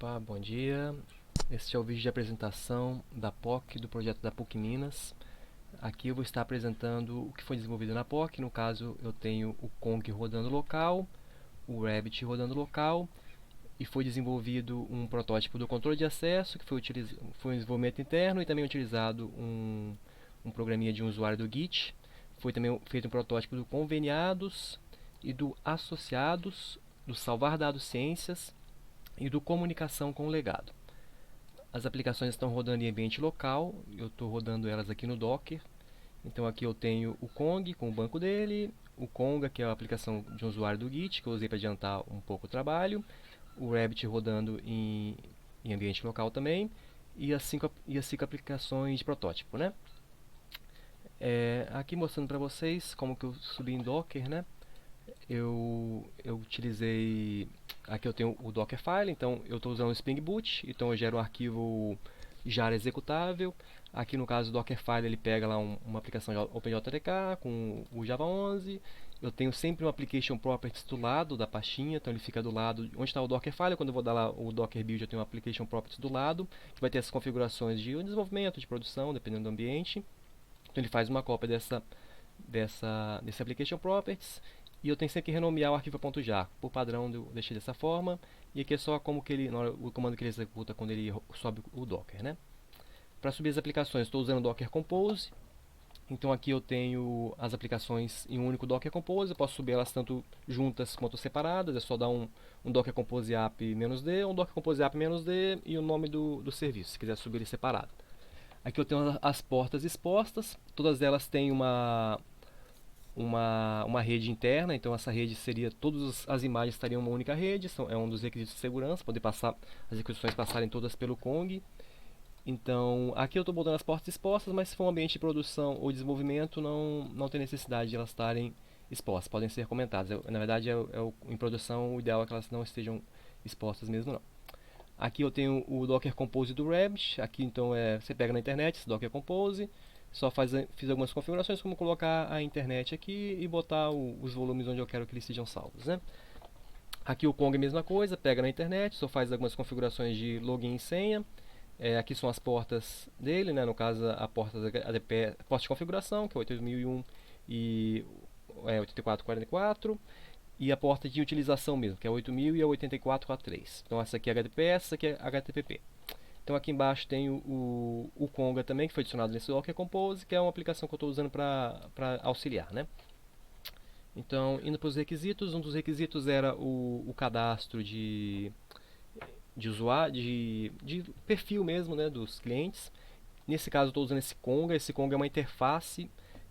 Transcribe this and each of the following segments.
Opa, bom dia. Este é o vídeo de apresentação da POC, do projeto da PUC Minas. Aqui eu vou estar apresentando o que foi desenvolvido na POC. No caso, eu tenho o Kong rodando local, o Rabbit rodando local, e foi desenvolvido um protótipo do controle de acesso, que foi um desenvolvimento interno, e também utilizado um programinha de um usuário do Git. Foi também feito um protótipo do conveniados e do associados, do salvar dados ciências e do comunicação com o legado. As aplicações estão rodando em ambiente local, eu estou rodando elas aqui no Docker. Então aqui eu tenho o Kong com o banco dele, o Conga, que é a aplicação de um usuário do Git, que eu usei para adiantar um pouco o trabalho, o Rabbit rodando em ambiente local também, e as cinco aplicações de protótipo, né? Aqui mostrando para vocês como que eu subi em Docker, né? Eu utilizei. Aqui eu tenho o Dockerfile, então eu estou usando o Spring Boot, então eu gero um arquivo jar executável. Aqui no caso do Dockerfile ele pega lá uma aplicação de OpenJDK com o Java 11. Eu tenho sempre um Application Properties do lado da pastinha, então ele fica do lado onde está o Dockerfile. Quando eu vou dar lá o Docker Build, eu tenho um Application Properties do lado, que vai ter as configurações de desenvolvimento, de produção, dependendo do ambiente. Então ele faz uma cópia desse Application Properties. E eu tenho sempre que renomear o arquivo .jar. Por padrão eu deixei dessa forma. E aqui é só como que ele, o comando que ele executa quando ele sobe o Docker, né? Para subir as aplicações, estou usando o Docker Compose. Então aqui eu tenho as aplicações em um único Docker Compose. Eu posso subir elas tanto juntas quanto separadas. É só dar um Docker Compose app -d, um Docker Compose app -d e o nome do serviço, se quiser subir ele separado. Aqui eu tenho as portas expostas. Todas elas têm uma rede interna, então essa rede seria, todas as imagens estariam em uma única rede, é um dos requisitos de segurança, poder passar, as execuções passarem todas pelo Kong. Então, aqui eu estou botando as portas expostas, mas se for um ambiente de produção ou desenvolvimento, não tem necessidade de elas estarem expostas, podem ser comentadas. Na verdade, em produção, o ideal é que elas não estejam expostas mesmo, não. Aqui eu tenho o Docker Compose do Rabbit. Aqui então você pega na internet esse Docker Compose, fiz algumas configurações, como colocar a internet aqui e botar os volumes onde eu quero que eles sejam salvos, né? Aqui o Kong é a mesma coisa, pega na internet, só faz algumas configurações de login e senha. Aqui são as portas dele, né? No caso a porta ADP, porta de configuração, que é 8001 e 8444. E a porta de utilização mesmo, que é 8000 e a 8443. Então essa aqui é HTTP, essa aqui é HTTP. Então aqui embaixo tem o Conga também, que foi adicionado nesse Docker Compose, que é uma aplicação que eu estou usando para auxiliar, né? Então, indo para os requisitos, um dos requisitos era o cadastro de usuário, de perfil mesmo, né, dos clientes. Nesse caso, eu estou usando esse Conga. Esse Conga é uma interface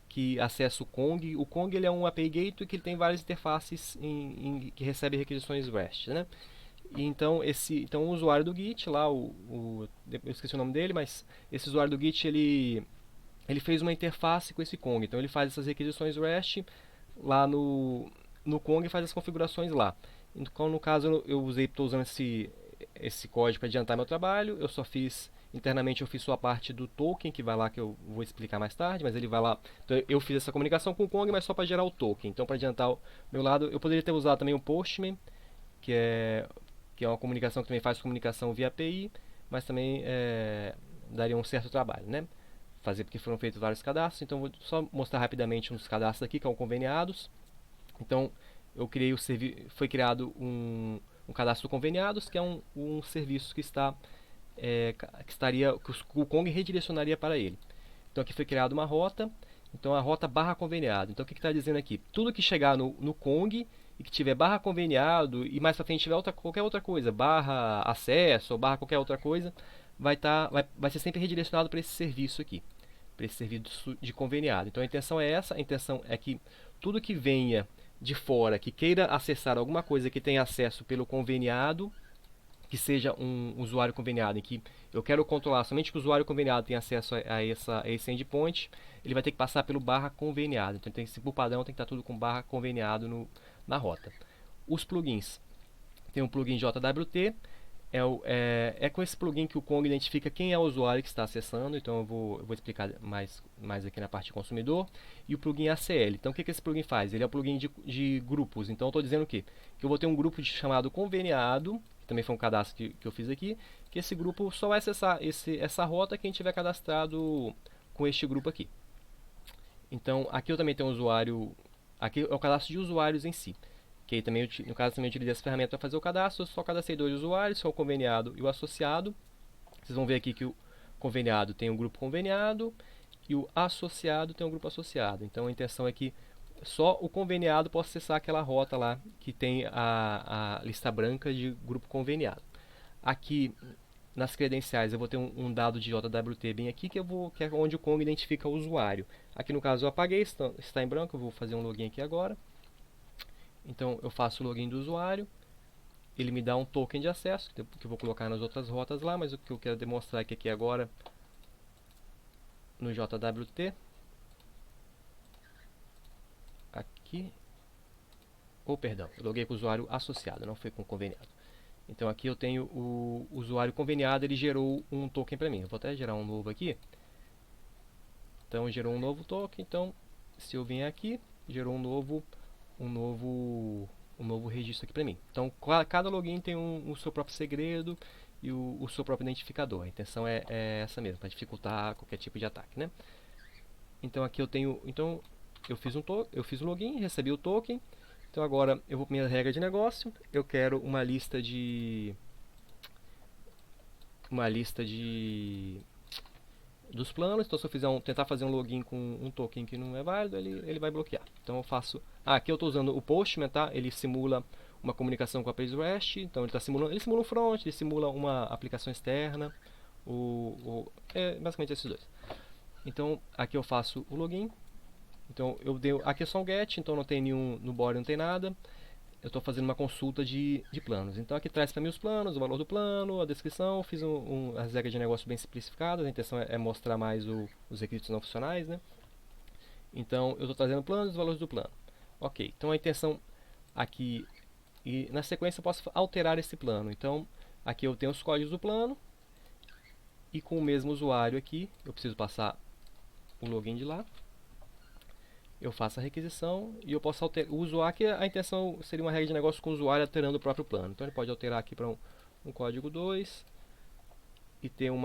que acessa o Kong. O Kong ele é um API Gateway que ele tem várias interfaces que recebe requisições REST, né? E então o usuário do Git lá, eu esqueci o nome dele, mas esse usuário do Git ele fez uma interface com esse Kong. Então ele faz essas requisições REST lá no Kong e faz as configurações lá. Então no caso eu estou usando esse código para adiantar meu trabalho. Eu só fiz internamente, eu fiz só a parte do token que vai lá, que eu vou explicar mais tarde, mas ele vai lá. Então eu fiz essa comunicação com o Kong, mas só para gerar o token. Então para adiantar o meu lado, eu poderia ter usado também o Postman, que é uma comunicação que também faz comunicação via API, mas também daria um certo trabalho, né? Fazer porque foram feitos vários cadastros. Então vou só mostrar rapidamente uns cadastros aqui que são conveniados. Então foi criado um cadastro conveniados, que é um serviço que que o Kong redirecionaria para ele. Então aqui foi criada uma rota, então a rota barra conveniado. Então o que está dizendo aqui? Tudo que chegar no Kong e que tiver barra conveniado e mais para frente tiver qualquer outra coisa, barra acesso ou barra qualquer outra coisa, vai ser sempre redirecionado para esse serviço aqui, para esse serviço de conveniado. Então a intenção é essa, a intenção é que tudo que venha de fora, que queira acessar alguma coisa que tenha acesso pelo conveniado, que seja um usuário conveniado, em que eu quero controlar somente que o usuário conveniado tenha acesso a esse endpoint, ele vai ter que passar pelo barra conveniado. Então, por padrão, tem que estar tudo com barra conveniado na rota. Os plugins. Tem um plugin JWT, é com esse plugin que o Kong identifica quem é o usuário que está acessando, então eu vou explicar mais aqui na parte de consumidor. E o plugin ACL, então o que esse plugin faz? Ele é o plugin de grupos, então eu estou dizendo o quê? Que eu vou ter um grupo chamado conveniado, também foi um cadastro que eu fiz aqui, que esse grupo só vai acessar essa rota quem tiver cadastrado com este grupo aqui. Então, aqui eu também tenho um usuário, aqui é o cadastro de usuários em si, que aí também, no caso, também utilizei essa ferramenta para fazer o cadastro. Eu só cadastrei 2 usuários, que é o conveniado e o associado. Vocês vão ver aqui que o conveniado tem um grupo conveniado e o associado tem um grupo associado. Então, a intenção é que só o conveniado possa acessar aquela rota lá que tem a lista branca de grupo conveniado. Aqui nas credenciais eu vou ter um dado de JWT bem aqui que é onde o Kong identifica o usuário. Aqui no caso eu apaguei, está em branco, eu vou fazer um login aqui agora. Então eu faço o login do usuário, ele me dá um token de acesso que eu vou colocar nas outras rotas lá, mas o que eu quero demonstrar é que aqui agora no JWT, aqui, perdão, eu loguei com o usuário associado, não foi com o conveniado. Então aqui eu tenho o usuário conveniado, ele gerou um token para mim. Eu vou até gerar um novo aqui. Então gerou um novo token. Então se eu vier aqui, gerou um novo registro aqui para mim. Então cada login tem o seu próprio segredo e o seu próprio identificador. A intenção é essa mesmo, para dificultar qualquer tipo de ataque, né? Então aqui eu tenho, então eu fiz um login, recebi o token. Então agora eu vou para minha regra de negócio. Eu quero uma lista dos planos. Então se eu tentar fazer um login com um token que não é válido, ele vai bloquear. Então eu faço, aqui eu estou usando o Postman, tá? Ele simula uma comunicação com a Page REST. Então ele simula um front, ele simula uma aplicação externa. Basicamente esses dois. Então aqui eu faço o login. Então aqui é só um get, então não tem nenhum, no body não tem nada. Eu estou fazendo uma consulta de planos. Então aqui traz para mim os planos, o valor do plano, a descrição. Fiz as regras de negócio bem simplificadas. A intenção é mostrar mais os requisitos não funcionais, né? Então eu estou trazendo planos e os valores do plano. Ok, então a intenção aqui, e na sequência eu posso alterar esse plano. Então aqui eu tenho os códigos do plano. E com o mesmo usuário aqui, eu preciso passar o login de lá. Eu faço a requisição e eu posso alterar. O usuário, que a intenção seria uma regra de negócio com o usuário alterando o próprio plano. Então ele pode alterar aqui para um código 2 e ter o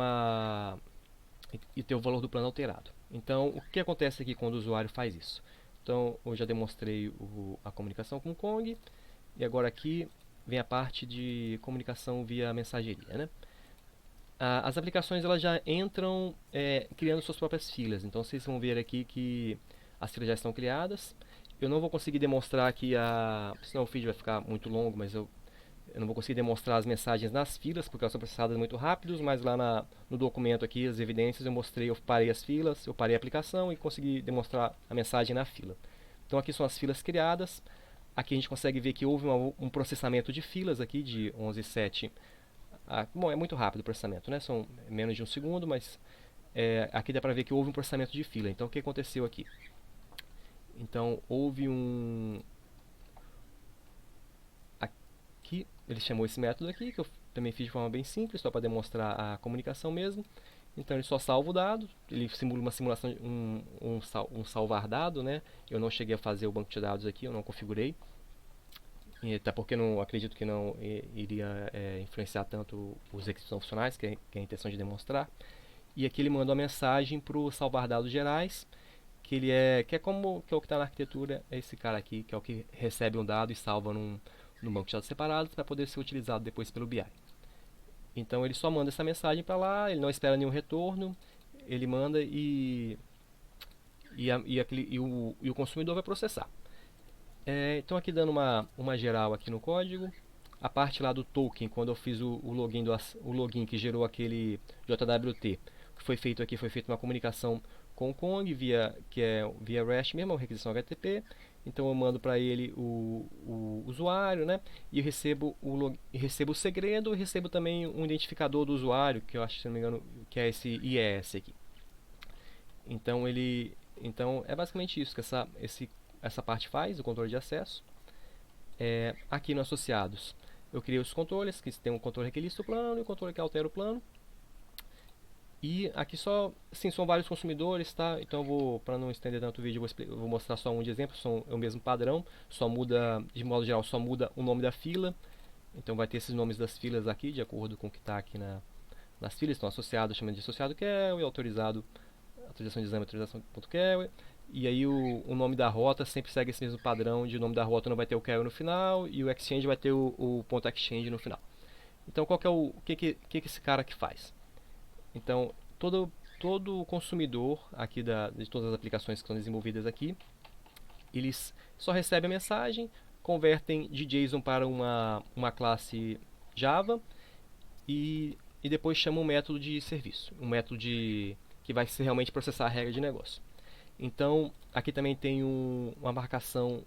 valor do plano alterado. Então o que acontece aqui quando o usuário faz isso? Então eu já demonstrei a comunicação com o Kong e agora aqui vem a parte de comunicação via mensageria, né? As aplicações elas já entram criando suas próprias filas. Então vocês vão ver aqui que as filas já estão criadas. Eu não vou conseguir demonstrar aqui senão o vídeo vai ficar muito longo, mas eu não vou conseguir demonstrar as mensagens nas filas, porque elas são processadas muito rápidos, mas lá no documento aqui, as evidências, eu parei as filas, eu parei a aplicação e consegui demonstrar a mensagem na fila. Então aqui são as filas criadas. Aqui a gente consegue ver que houve um processamento de filas aqui de 11.7. Bom, é muito rápido o processamento, né? São menos de um segundo, mas aqui dá para ver que houve um processamento de fila. Então o que aconteceu aqui? Então houve aqui ele chamou esse método aqui, que eu também fiz de forma bem simples, só para demonstrar a comunicação mesmo. Então ele só salva o dado, ele simula uma simulação, um salvar dado, né? Eu não cheguei a fazer o banco de dados aqui, eu não configurei. Até porque eu acredito que não iria influenciar tanto os requisitos não funcionais, que é a intenção de demonstrar. E aqui ele manda uma mensagem para o salvar dados gerais, que é o que está na arquitetura, é esse cara aqui, que é o que recebe um dado e salva num banco de dados separados para poder ser utilizado depois pelo BI. Então ele só manda essa mensagem para lá, ele não espera nenhum retorno, ele manda e o consumidor vai processar. Então aqui dando uma geral aqui no código, a parte lá do token, quando eu fiz o login que gerou aquele JWT, que foi feito aqui, foi feita uma comunicação com o Kong via REST mesmo, uma requisição HTTP. Então eu mando para ele o usuário, né? E eu recebo o segredo e recebo também um identificador do usuário, que eu acho, se não me engano, que é esse IES aqui. Então é basicamente isso que essa parte faz, o controle de acesso. Aqui no associados, eu criei os controles, que tem um controle que lista o plano e o controle que altera o plano. E aqui são vários consumidores, tá? Então para não estender tanto o vídeo, eu vou mostrar só um de exemplo, é o mesmo padrão, de modo geral, só muda o nome da fila Então vai ter esses nomes das filas aqui, de acordo com o que está aqui nas filas. Estão associados, chamando de associado quer, e autorizado, autorização de exame, autorização.quer. E aí o nome da rota sempre segue esse mesmo padrão de o nome da rota não vai ter o quer no final e o exchange vai ter o ponto .exchange no final. Então qual que é o que esse cara aqui faz? Então todo consumidor aqui de todas as aplicações que são desenvolvidas aqui, eles só recebem a mensagem, convertem de JSON para uma classe Java e depois chamam um método de serviço, um método que vai ser realmente processar a regra de negócio. Então, aqui também tem uma marcação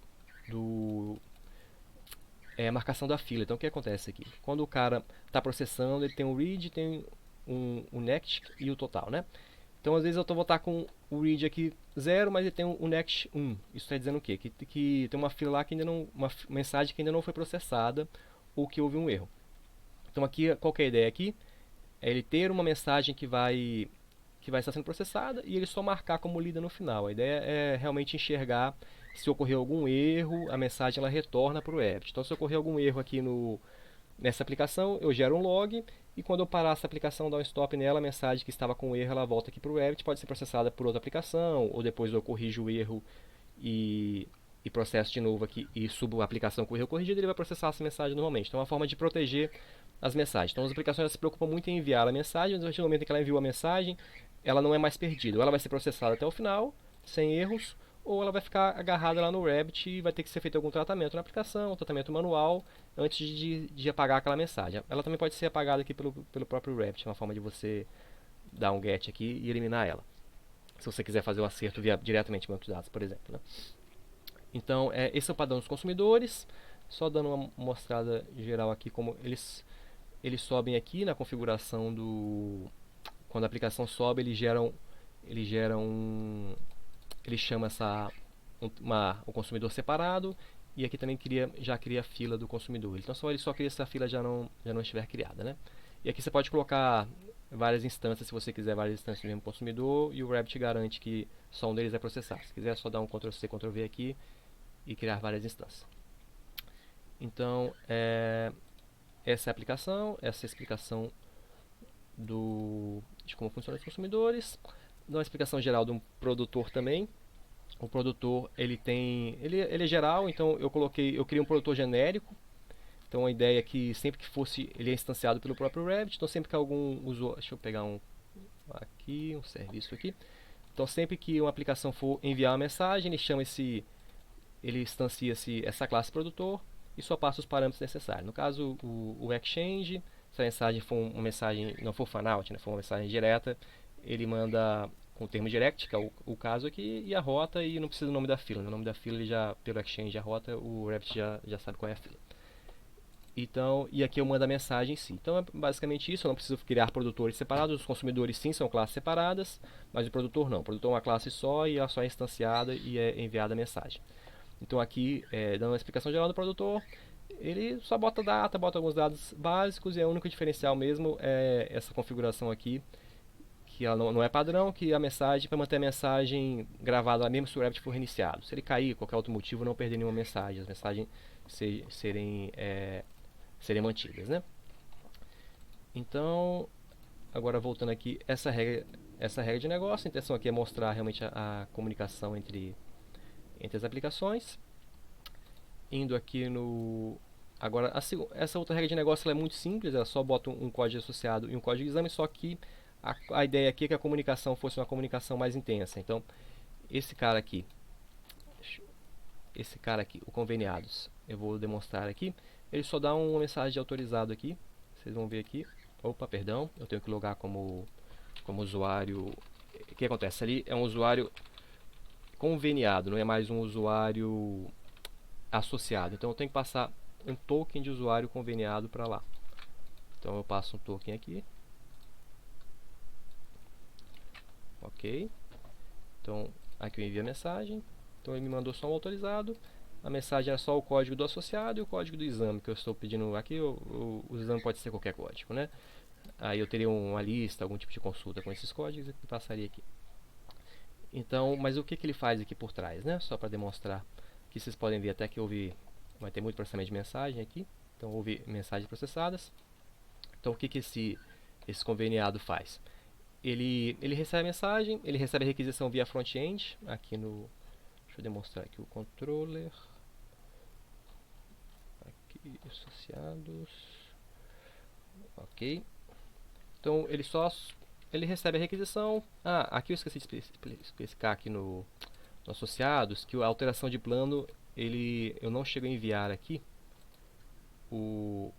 a marcação da fila. Então, o que acontece aqui? Quando o cara está processando, ele tem um read, tem um next e o total, né? Então, às vezes eu vou estar com o read aqui 0, mas ele tem um next 1. Isso está dizendo o quê? Que tem uma fila lá que ainda não, uma mensagem que ainda não foi processada ou que houve um erro. Então, aqui, qual que é a ideia aqui? É ele ter uma mensagem que vai estar sendo processada e ele só marcar como lida no final. A ideia é realmente enxergar se ocorreu algum erro, a mensagem ela retorna para o Rabbit. Então, se ocorrer algum erro aqui nessa aplicação, eu gero um log e quando eu parar essa aplicação, dar um stop nela, a mensagem que estava com erro, ela volta aqui para o Rabbit, pode ser processada por outra aplicação, ou depois eu corrijo o erro e processo de novo aqui e subo a aplicação com o erro corrigido, ele vai processar essa mensagem normalmente. Então é uma forma de proteger as mensagens. Então as aplicações se preocupam muito em enviar a mensagem, mas a partir do momento em que ela enviou a mensagem, ela não é mais perdida. Ou ela vai ser processada até o final, sem erros, ou ela vai ficar agarrada lá no Rabbit e vai ter que ser feito algum tratamento na aplicação, um tratamento manual, antes de apagar aquela mensagem. Ela também pode ser apagada aqui pelo próprio Rabbit, é uma forma de você dar um get aqui e eliminar ela. Se você quiser fazer o acerto diretamente no banco de dados, por exemplo. Né? Então, esse é o padrão dos consumidores. Só dando uma mostrada geral aqui como eles sobem aqui na configuração quando a aplicação sobe, ele chama o consumidor separado e aqui também já cria a fila do consumidor. Então ele só cria se a fila já não estiver criada, né? E aqui você pode colocar várias instâncias se você quiser várias instâncias do mesmo consumidor e o Rabbit garante que só um deles é processar. Se quiser é só dar um Ctrl+C, Ctrl+V aqui e criar várias instâncias. Então essa é a aplicação, essa é a explicação de como funcionam os consumidores. Dá uma explicação geral de um produtor também. O produtor ele é geral, então eu criei um produtor genérico. Então a ideia é que sempre que fosse ele é instanciado pelo próprio Rabbit, então sempre que algum usuário, deixa eu pegar um serviço aqui. Então sempre que uma aplicação for enviar uma mensagem, ele instancia essa classe produtor e só passa os parâmetros necessários. No caso o exchange, se a mensagem for uma mensagem não for fanout, né, for uma mensagem direta, ele manda com o termo direct, que é o caso aqui, e a rota, e não precisa do nome da fila. O nome da fila, ele pelo exchange, a rota, o Rabbit já sabe qual é a fila. Então, e aqui eu mando a mensagem em si. Então é basicamente isso, eu não preciso criar produtores separados, os consumidores sim são classes separadas, mas o produtor não. O produtor é uma classe só e ela só é instanciada e é enviada a mensagem. Então aqui, dando uma explicação geral do produtor, ele só bota data, bota alguns dados básicos e o único diferencial mesmo é essa configuração aqui, que ela não é padrão, que a mensagem, para manter a mensagem gravada lá mesmo se o Rabbit for reiniciado. Se ele cair, qualquer outro motivo, não perder nenhuma mensagem, as mensagens serem mantidas, né? Então, agora voltando aqui, essa regra de negócio, a intenção aqui é mostrar realmente a comunicação entre as aplicações. Indo aqui agora, essa outra regra de negócio ela é muito simples, ela só bota um código associado e um código de exame, só que a ideia aqui é que a comunicação fosse uma comunicação mais intensa. Então, esse cara aqui, o conveniados, eu vou demonstrar aqui, ele só dá uma mensagem de autorizado aqui. Vocês vão ver aqui. Opa, perdão, eu tenho que logar como usuário. O que acontece? Ali é um usuário conveniado, não é mais um usuário associado. Então eu tenho que passar um token de usuário conveniado para lá. Então eu passo um token aqui. Ok. Então aqui eu envio a mensagem. Então ele me mandou só um autorizado. A mensagem é só o código do associado e o código do exame que eu estou pedindo aqui. O exame pode ser qualquer código, né? Aí eu teria uma lista, algum tipo de consulta com esses códigos e passaria aqui. Então, mas o que ele faz aqui por trás, né? Só para demonstrar que vocês podem ver até que vai ter muito processamento de mensagem aqui. Então houve mensagens processadas. Então o que, que esse conveniado faz? Ele recebe a mensagem, ele recebe a requisição via front-end, aqui no... Deixa eu demonstrar aqui o controller. Aqui, associados. Ok. Então ele recebe a requisição. Aqui eu esqueci de especificar aqui no associados que a alteração de plano eu não chego a enviar aqui o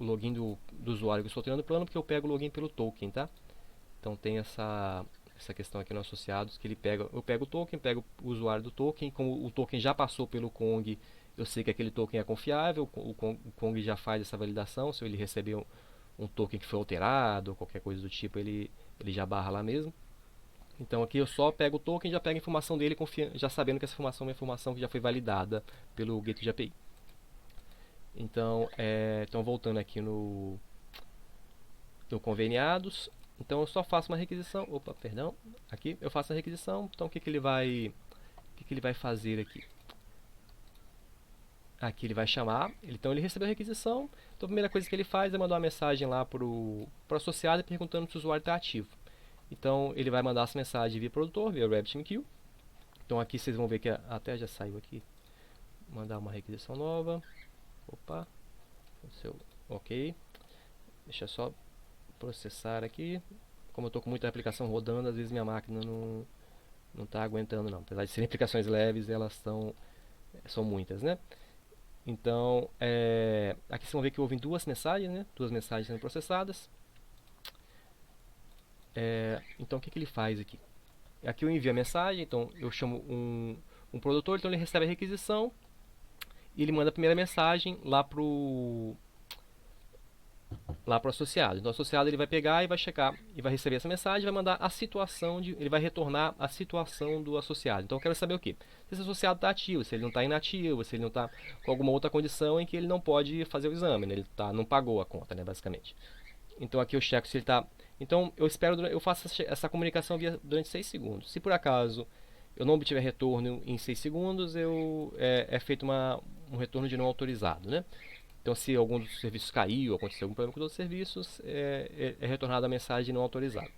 login do usuário que eu estou alterando o plano, porque eu pego o login pelo token, tá? Então tem essa questão aqui no associados, que eu pego o token, pego o usuário do token, como o token já passou pelo Kong, eu sei que aquele token é confiável, o Kong já faz essa validação, se ele receber um token que foi alterado, ou qualquer coisa do tipo, ele já barra lá mesmo. Então aqui eu só pego o token, já pego a informação dele, já sabendo que essa informação é uma informação que já foi validada pelo Gateway API. Então, voltando aqui no conveniados, então eu só faço uma requisição, aqui eu faço a requisição, então o que ele vai fazer aqui? Aqui ele vai chamar, então ele recebeu a requisição, então a primeira coisa que ele faz é mandar uma mensagem lá pro associado perguntando se o usuário está ativo. Então ele vai mandar essa mensagem via produtor, via RabbitMQ. Então aqui vocês vão ver que até já saiu aqui, mandar uma requisição nova. Opa, aconteceu, ok. Deixa eu só processar aqui. Como eu estou com muita aplicação rodando, às vezes minha máquina não está aguentando não. Apesar de serem aplicações leves, elas são muitas, né? Então, aqui vocês vão ver que houve duas mensagens, né? Duas mensagens sendo processadas. Então, o que ele faz aqui? Aqui eu envio a mensagem, então eu chamo um produtor, então ele recebe a requisição e ele manda a primeira mensagem lá pro associado. Então o associado ele vai pegar e vai checar e vai receber essa mensagem, vai mandar a situação ele vai retornar a situação do associado. Então eu quero saber o que? Se esse associado está ativo, se ele não está inativo, se ele não está com alguma outra condição em que ele não pode fazer o exame, né? Ele não pagou a conta, né, basicamente. Então aqui eu checo se ele está. Então eu faço essa comunicação durante 6 segundos. Se por acaso eu não obtiver retorno em 6 segundos, é feito um retorno de não autorizado, né? Então, se algum dos serviços caiu, aconteceu algum problema com os outros serviços, é retornada a mensagem não autorizada.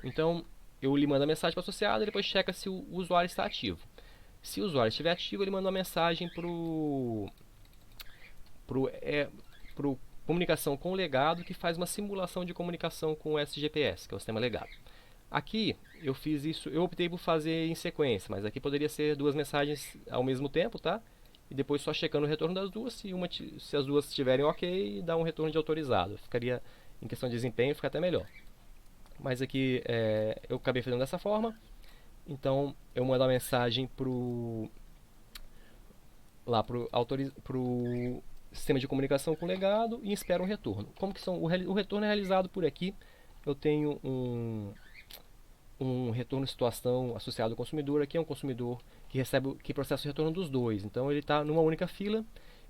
Então, eu lhe mando a mensagem para o associado e depois checa se o usuário está ativo. Se o usuário estiver ativo, ele manda uma mensagem para o comunicação com o legado, que faz uma simulação de comunicação com o SGPS, que é o sistema legado. Aqui, eu fiz isso, eu optei por fazer em sequência, mas aqui poderia ser duas mensagens ao mesmo tempo, tá? E depois só checando o retorno das duas, se as duas estiverem ok, dá um retorno de autorizado. Ficaria, em questão de desempenho, fica até melhor. Mas aqui eu acabei fazendo dessa forma. Então eu mando a mensagem pro sistema de comunicação com o legado e espero um retorno. Como que o retorno é realizado por aqui? Eu tenho um retorno de situação associado ao consumidor. Aqui é um consumidor que processa o retorno dos dois. Então ele está numa única fila,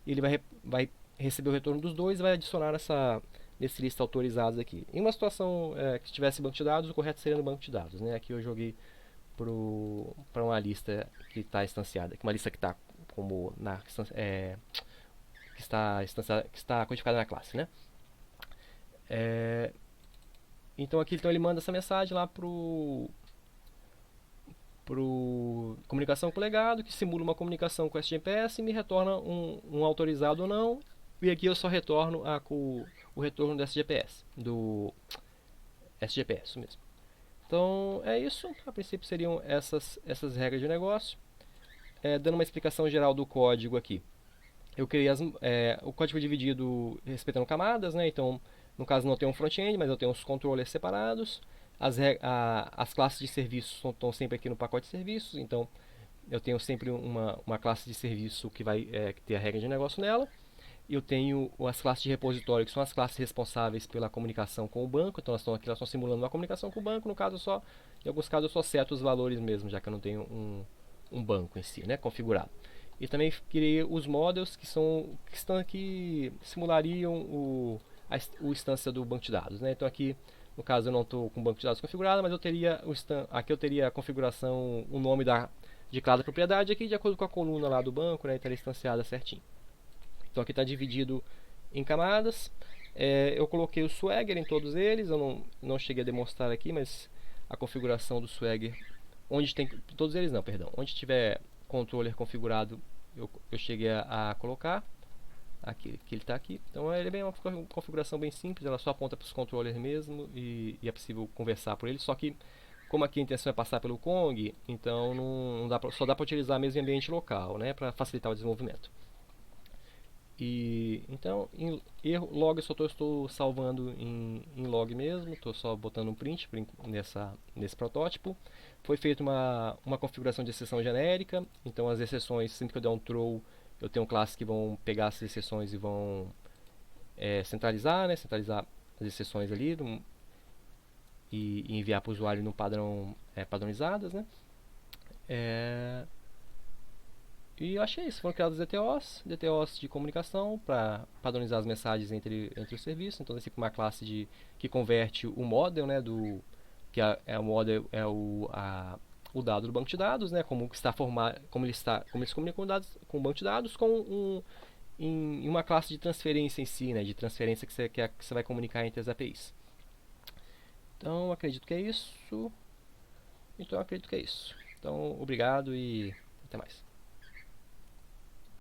ele vai receber o retorno dos dois e vai adicionar nesse lista autorizados aqui. Em uma situação que tivesse banco de dados, o correto seria no banco de dados, né? Aqui eu joguei para uma lista que está instanciada, uma lista que está como que está codificada na classe, né? Então aqui ele manda essa mensagem lá pro comunicação com o legado, que simula uma comunicação com o SGPS e me retorna um autorizado ou não. E aqui eu só retorno o retorno do SGPS, isso mesmo. Então é isso. A princípio seriam essas regras de negócio. Dando uma explicação geral do código aqui. Eu criei o código dividido respeitando camadas, né? Então, no caso não tenho um front-end, mas eu tenho os controllers separados. As classes de serviços estão sempre aqui no pacote de serviços, então eu tenho sempre uma classe de serviço que vai ter a regra de negócio nela. Eu tenho as classes de repositório, que são as classes responsáveis pela comunicação com o banco, então elas estão simulando uma comunicação com o banco. No caso, em alguns casos eu só seto os valores mesmo, já que eu não tenho um banco em si, né, configurado. E também criei os models que estão aqui, simulariam o instância do banco de dados, né? Então aqui, no caso, eu não estou com o banco de dados configurado, mas aqui eu teria a configuração, o nome de cada propriedade aqui, de acordo com a coluna lá do banco, né? Estaria instanciada certinho. Então aqui está dividido em camadas. Eu coloquei o Swagger em todos eles, eu não cheguei a demonstrar aqui, mas a configuração do Swagger, onde tem, todos eles não, perdão, onde tiver controller configurado, eu cheguei a colocar. Aqui, que ele está aqui. Então ele é bem uma configuração bem simples, ela só aponta para os controllers mesmo e é possível conversar por ele. Só que como aqui a intenção é passar pelo Kong, então não dá só dá para utilizar mesmo em ambiente local, né, para facilitar o desenvolvimento. E então em log eu só estou salvando em log mesmo, estou só botando um print nesse protótipo. Foi feita uma configuração de exceção genérica, então as exceções, sempre que eu der um throw, eu tenho classes que vão pegar essas exceções e vão centralizar, né, centralizar as exceções ali e enviar para o usuário no padrão padronizadas, né. É, E eu achei isso. Foram criados DTOs de comunicação para padronizar as mensagens entre os serviços. Então, tem uma classe que converte o model, né, o model é o dado do banco de dados, né, como está formado, como ele se comunica com o banco de dados, em uma classe de transferência em si, né, de transferência que você vai comunicar entre as APIs. Então, acredito que é isso. Então, obrigado e até mais.